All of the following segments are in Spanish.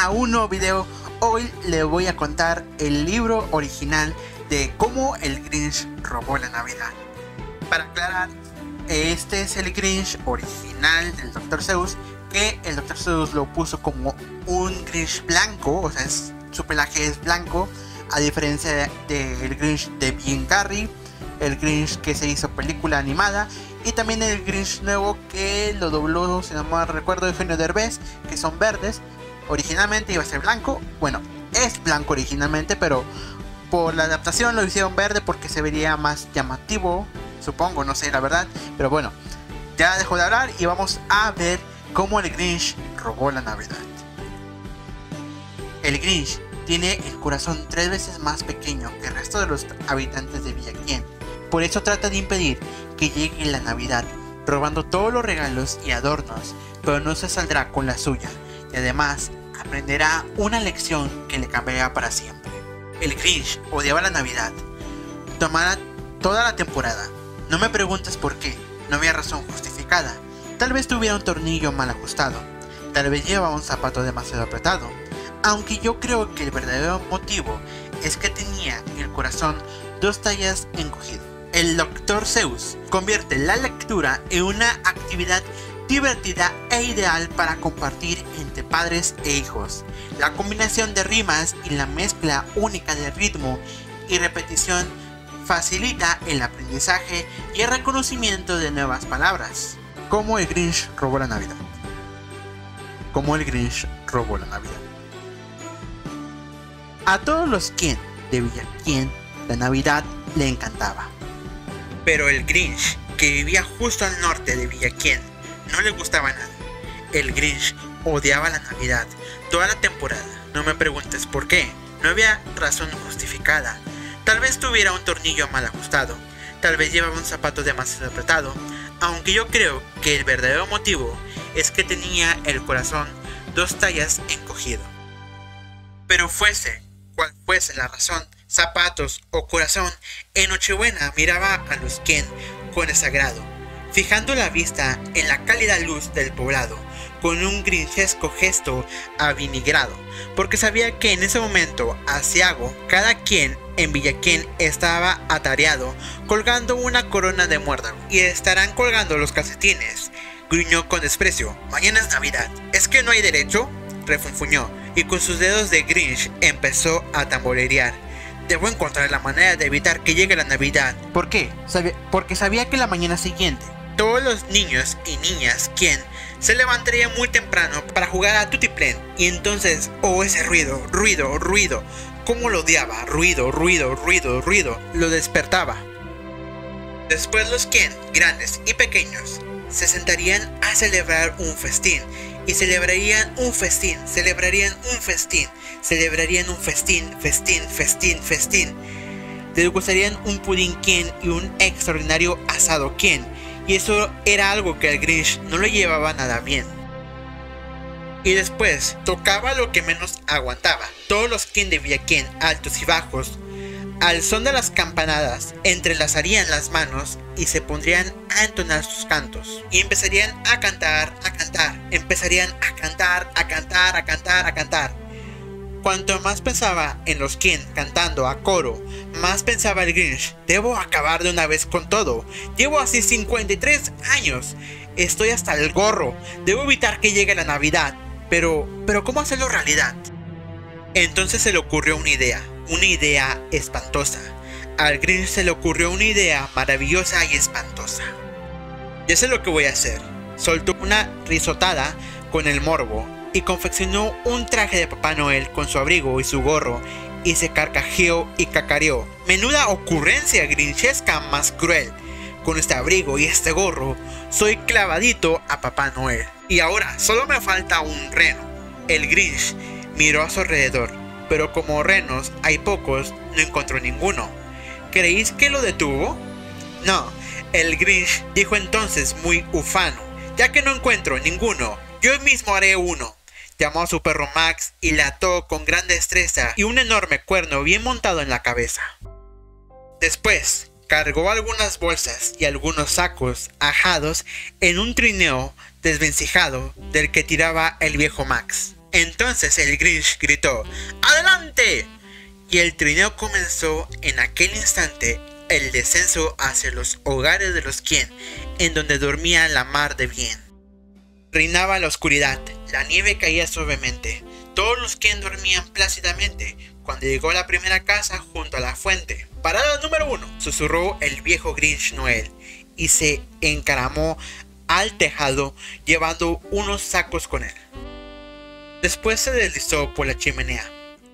a un nuevo video. Hoy le voy a contar el libro original de cómo el Grinch robó la Navidad. Para aclarar, este es el Grinch original del Dr. Seuss, que el Dr. Seuss lo puso como un Grinch blanco, o sea, su pelaje es blanco, a diferencia del Grinch de Jim Carrey, el Grinch que se hizo película animada, y también el Grinch nuevo que lo dobló, si no mal recuerdo, Eugenio Derbez, que son verdes. Originalmente iba a ser blanco, bueno, es blanco originalmente, pero por la adaptación lo hicieron verde porque se vería más llamativo, supongo, no sé la verdad. Pero bueno, ya dejo de hablar y vamos a ver cómo el Grinch robó la Navidad. El Grinch tiene el corazón 3 veces más pequeño que el resto de los habitantes de Villa Quién. Por eso trata de impedir que llegue la Navidad, robando todos los regalos y adornos, pero no se saldrá con la suya, y además aprenderá una lección que le cambiará para siempre. El Grinch odiaba la Navidad. Tomará toda la temporada. No me preguntes por qué, no había razón justificada. Tal vez tuviera un tornillo mal ajustado, tal vez llevaba un zapato demasiado apretado, aunque yo creo que el verdadero motivo es que tenía el corazón 2 tallas encogido. El Dr. Seuss convierte la lectura en una actividad divertida e ideal para compartir entre padres e hijos. La combinación de rimas y la mezcla única de ritmo y repetición facilita el aprendizaje y el reconocimiento de nuevas palabras. ¿Cómo el Grinch robó la Navidad? ¿Cómo el Grinch robó la Navidad? A todos los Quién de Villa Quién, la Navidad le encantaba. Pero el Grinch, que vivía justo al norte de Villa Quién, no le gustaba nada. El Grinch odiaba la Navidad toda la temporada. No me preguntes por qué, no había razón justificada. Tal vez tuviera un tornillo mal ajustado, tal vez llevaba un zapato demasiado apretado, aunque yo creo que el verdadero motivo es que tenía el corazón 2 tallas encogido. Pero fuese cual fuese la razón, zapatos o corazón, en Nochebuena miraba a los Quién con desagrado, fijando la vista en la cálida luz del poblado, con un grinchesco gesto avinigrado, porque sabía que en ese momento aciago, cada quien en Villa Quién estaba atareado, colgando una corona de muérdago, y estarán colgando los calcetines. Gruñó con desprecio: mañana es Navidad, ¿es que no hay derecho? Refunfuñó, y con sus dedos de Grinch empezó a tamborear. Debo encontrar la manera de evitar que llegue la Navidad. ¿Por qué? Porque sabía que la mañana siguiente todos los niños y niñas Quién se levantarían muy temprano para jugar a Tutiplén. Y entonces, ese ruido, cómo lo odiaba, ruido, lo despertaba. Después los Quién, grandes y pequeños, se sentarían a celebrar un festín. Y celebrarían un festín. Degustarían un pudín Quién y un extraordinario asado Quién. Y eso era algo que al Grinch no le llevaba nada bien. Y después tocaba lo que menos aguantaba. Todos los Quién de Villa Quién, altos y bajos, al son de las campanadas, entrelazarían las manos y se pondrían a entonar sus cantos. Y empezarían a cantar. Cuanto más pensaba en los Quién cantando a coro, más pensaba el Grinch: debo acabar de una vez con todo. Llevo así 53 años. Estoy hasta el gorro. Debo evitar que llegue la Navidad. Pero ¿cómo hacerlo realidad? Entonces se le ocurrió una idea espantosa. Al Grinch se le ocurrió una idea maravillosa y espantosa. Ya sé lo que voy a hacer. Soltó una risotada con el morbo y confeccionó un traje de Papá Noel con su abrigo y su gorro, y se carcajeó y cacareó: menuda ocurrencia grinchesca más cruel. Con este abrigo y este gorro soy clavadito a Papá Noel. Y ahora solo me falta un reno. El Grinch miró a su alrededor, pero como renos hay pocos, no encontró ninguno. ¿Creéis que lo detuvo? No, el Grinch dijo entonces muy ufano: ya que no encuentro ninguno, yo mismo haré uno. Llamó a su perro Max y le ató con gran destreza y un enorme cuerno bien montado en la cabeza. Después cargó algunas bolsas y algunos sacos ajados en un trineo desvencijado del que tiraba el viejo Max. Entonces el Grinch gritó ¡adelante! Y el trineo comenzó. En aquel instante el descenso hacia los hogares de los Quien, en donde dormía la mar de bien. Reinaba la oscuridad, la nieve caía suavemente, todos los Quien dormían plácidamente, cuando llegó a la primera casa junto a la fuente. ¡Parada número 1! Susurró el viejo Grinch Noel, y se encaramó al tejado llevando unos sacos con él. Después se deslizó por la chimenea.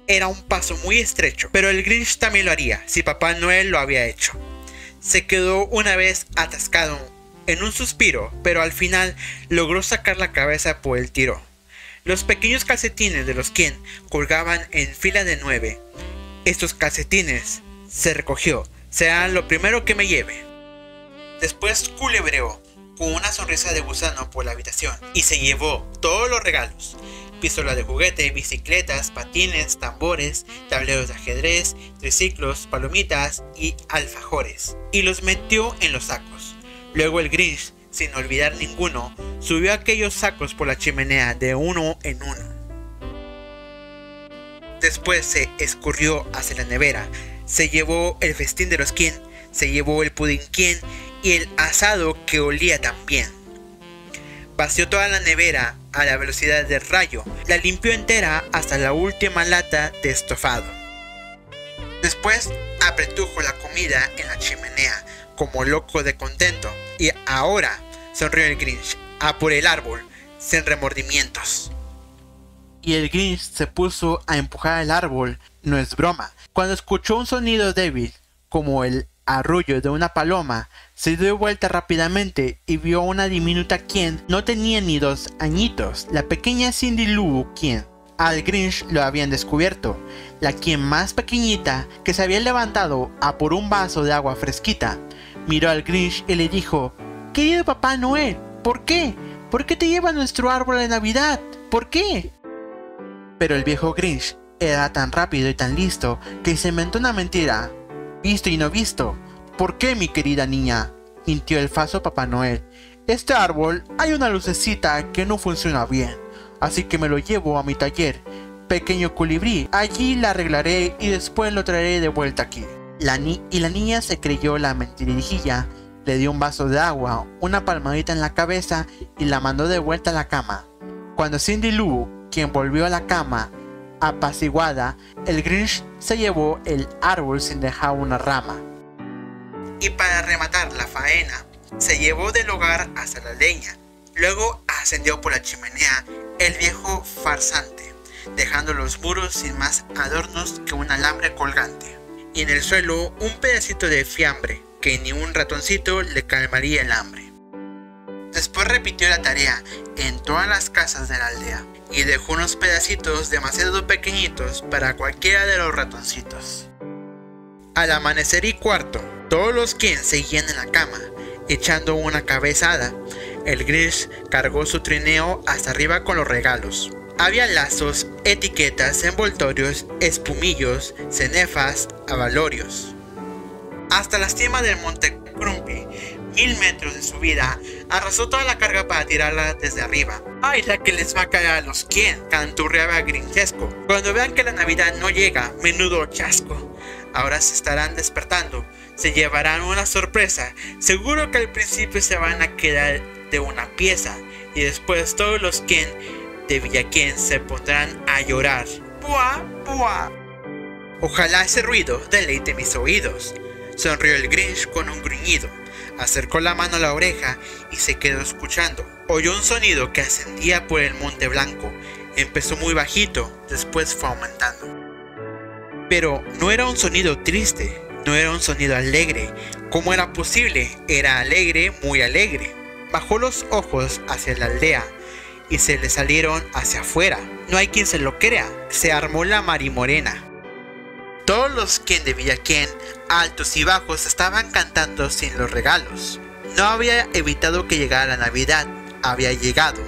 Era un paso muy estrecho, pero el Grinch también lo haría si Papá Noel lo había hecho. Se quedó una vez atascado en un suspiro, pero al final logró sacar la cabeza por el tiro. Los pequeños calcetines de los Quien colgaban en fila de 9. Estos calcetines, se recogió, serán lo primero que me lleve. Después culebreó con una sonrisa de gusano por la habitación y se llevó todos los regalos: pistola de juguete, bicicletas, patines, tambores, tableros de ajedrez, triciclos, palomitas y alfajores, y los metió en los sacos. Luego el Grinch, sin olvidar ninguno, subió aquellos sacos por la chimenea de uno en uno. Después se escurrió hacia la nevera, se llevó el festín de los Quien, se llevó el pudín Quien y el asado que olía tan bien. Vació toda la nevera a la velocidad del rayo, la limpió entera hasta la última lata de estofado. Después apretujo la comida en la chimenea como loco de contento, y ahora, sonrió el Grinch, a por el árbol, sin remordimientos. Y el Grinch se puso a empujar el árbol, no es broma. Cuando escuchó un sonido débil, como el arrullo de una paloma, se dio vuelta rápidamente y vio a una diminuta Quien. No tenía ni 2 añitos, la pequeña Cindy Lou Quien. Al Grinch lo habían descubierto, la Quien más pequeñita, que se había levantado a por un vaso de agua fresquita. Miró al Grinch y le dijo: «Querido Papá Noel, ¿por qué? ¿Por qué te lleva nuestro árbol de Navidad? ¿Por qué?». Pero el viejo Grinch era tan rápido y tan listo que se inventó una mentira. «Visto y no visto. ¿Por qué, mi querida niña?», mintió el falso Papá Noel. «Este árbol hay una lucecita que no funciona bien, así que me lo llevo a mi taller, pequeño colibrí. Allí la arreglaré y después lo traeré de vuelta aquí». La niña se creyó la mentirijilla, le dio un vaso de agua, una palmadita en la cabeza y la mandó de vuelta a la cama. Cuando Cindy Lou Quien volvió a la cama, apaciguada, el Grinch se llevó el árbol sin dejar una rama. Y para rematar la faena, se llevó del hogar hasta la leña. Luego ascendió por la chimenea el viejo farsante, dejando los muros sin más adornos que un alambre colgante, y en el suelo un pedacito de fiambre que ni un ratoncito le calmaría el hambre. Después repitió la tarea en todas las casas de la aldea y dejó unos pedacitos demasiado pequeñitos para cualquiera de los ratoncitos. Al amanecer y cuarto, todos los Quien seguían en la cama, echando una cabezada. El Grinch cargó su trineo hasta arriba con los regalos. Había lazos, etiquetas, envoltorios, espumillos, cenefas, abalorios. Hasta la cima del monte Crumpy, 1000 metros de subida, arrasó toda la carga para tirarla desde arriba. ¡Ay, la que les va a caer a los Quien!, canturreaba Grinchesco. Cuando vean que la Navidad no llega, menudo chasco. Ahora se estarán despertando, se llevarán una sorpresa. Seguro que al principio se van a quedar de una pieza y después todos los Quien de Villaquien se pondrán a llorar. ¡Buah, buah! Ojalá ese ruido deleite mis oídos. Sonrió el Grinch con un gruñido. Acercó la mano a la oreja y se quedó escuchando. Oyó un sonido que ascendía por el monte blanco. Empezó muy bajito, después fue aumentando. Pero no era un sonido triste, no era un sonido alegre. ¿Cómo era posible? Era alegre, muy alegre. Bajó los ojos hacia la aldea y se le salieron hacia afuera. No hay quien se lo crea, se armó la marimorena. Todos los Quien de Villaquien, altos y bajos, estaban cantando sin los regalos. No había evitado que llegara la Navidad, había llegado.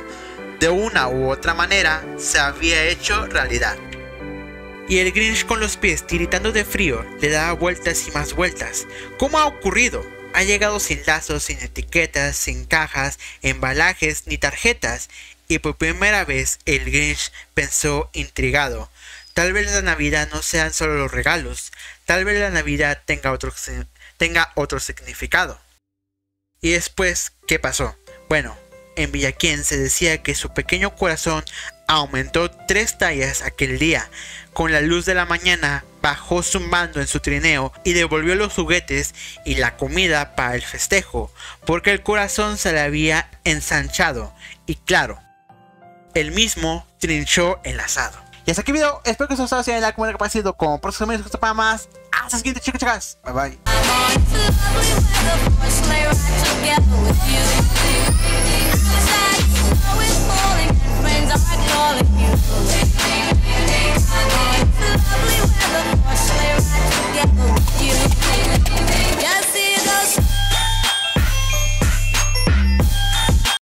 De una u otra manera, se había hecho realidad. Y el Grinch, con los pies tiritando de frío, le daba vueltas y más vueltas. ¿Cómo ha ocurrido? Ha llegado sin lazos, sin etiquetas, sin cajas, embalajes ni tarjetas. y por primera vez el Grinch pensó intrigado. Tal vez la Navidad no sean solo los regalos, tal vez la Navidad tenga otro significado. ¿Y después qué pasó? Bueno, en Villaquién se decía que su pequeño corazón aumentó 3 tallas aquel día. Con la luz de la mañana bajó zumbando en su trineo y devolvió los juguetes y la comida para el festejo, porque el corazón se le había ensanchado y claro, él mismo trinchó el asado. Y hasta aquí el video, espero que os haya gustado, like, compartido con próximos videos para más. Hasta el siguiente, chicos, chicas. Bye bye.